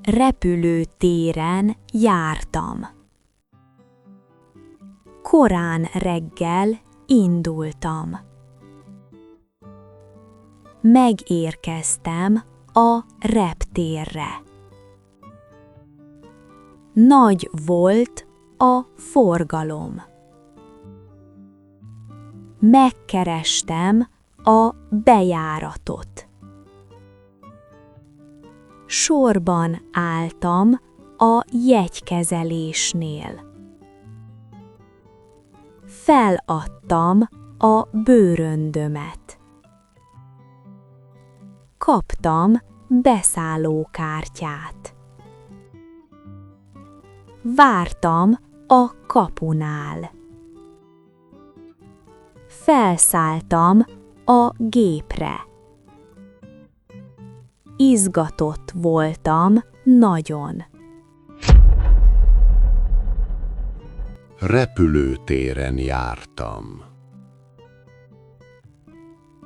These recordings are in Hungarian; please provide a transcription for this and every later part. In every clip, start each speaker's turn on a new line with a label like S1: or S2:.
S1: repülőtéren jártam. Korán reggel indultam. Megérkeztem a reptérre. Nagy volt a forgalom. Megkerestem a bejáratot. Sorban álltam a jegykezelésnél. Feladtam a bőröndömet. Kaptam beszállókártyát. Vártam a kapunál. Felszálltam a gépre. Izgatott voltam nagyon.
S2: Repülőtéren jártam.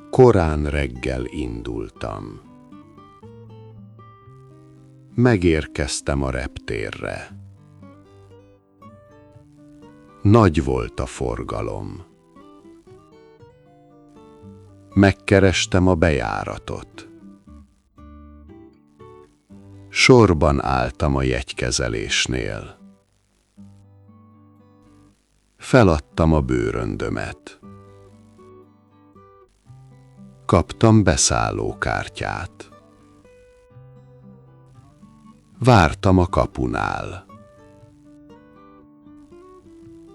S2: Korán reggel indultam. Megérkeztem a reptérre. Nagy volt a forgalom. Megkerestem a bejáratot. Sorban álltam a jegykezelésnél. Feladtam a bőröndömet. Kaptam beszállókártyát. Vártam a kapunál.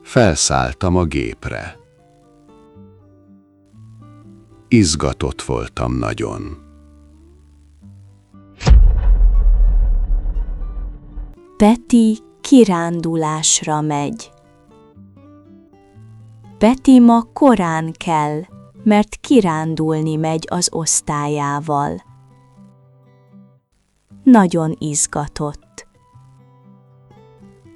S2: Felszálltam a gépre. Izgatott voltam nagyon.
S1: Peti kirándulásra megy. Peti ma korán kell, mert kirándulni megy az osztályával. Nagyon izgatott.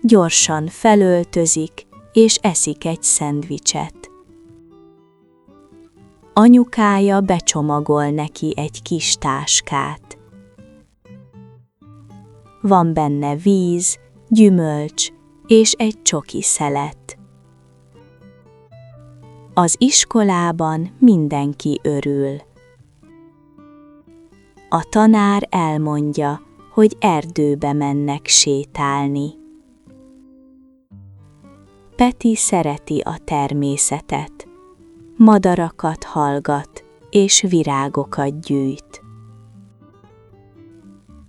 S1: Gyorsan felöltözik, és eszik egy szendvicset. Anyukája becsomagol neki egy kis táskát. Van benne víz, gyümölcs és egy csoki szelet. Az iskolában mindenki örül. A tanár elmondja, hogy erdőbe mennek sétálni. Peti szereti a természetet, madarakat hallgat és virágokat gyűjt.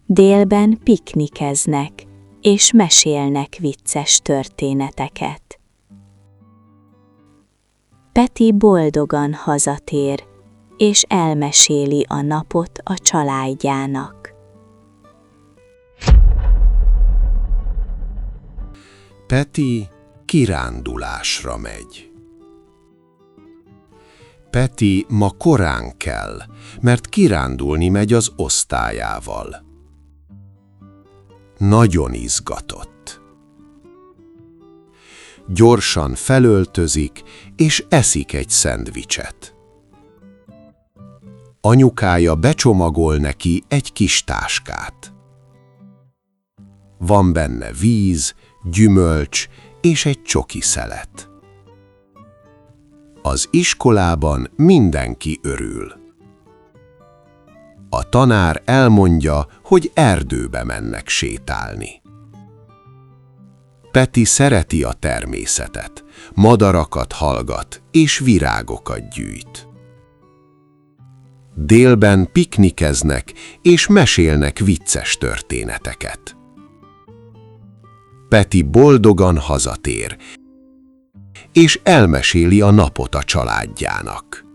S1: Délben piknikeznek és mesélnek vicces történeteket. Peti boldogan hazatér, és elmeséli a napot a családjának.
S2: Peti kirándulásra megy. Peti ma korán kell, mert kirándulni megy az osztályával. Nagyon izgatott. Gyorsan felöltözik, és eszik egy szendvicset. Anyukája becsomagol neki egy kis táskát. Van benne víz, gyümölcs és egy csoki szelet. Az iskolában mindenki örül. A tanár elmondja, hogy erdőbe mennek sétálni. Peti szereti a természetet, madarakat hallgat és virágokat gyűjt. Délben piknikeznek és mesélnek vicces történeteket. Peti boldogan hazatér, és elmeséli a napot a családjának.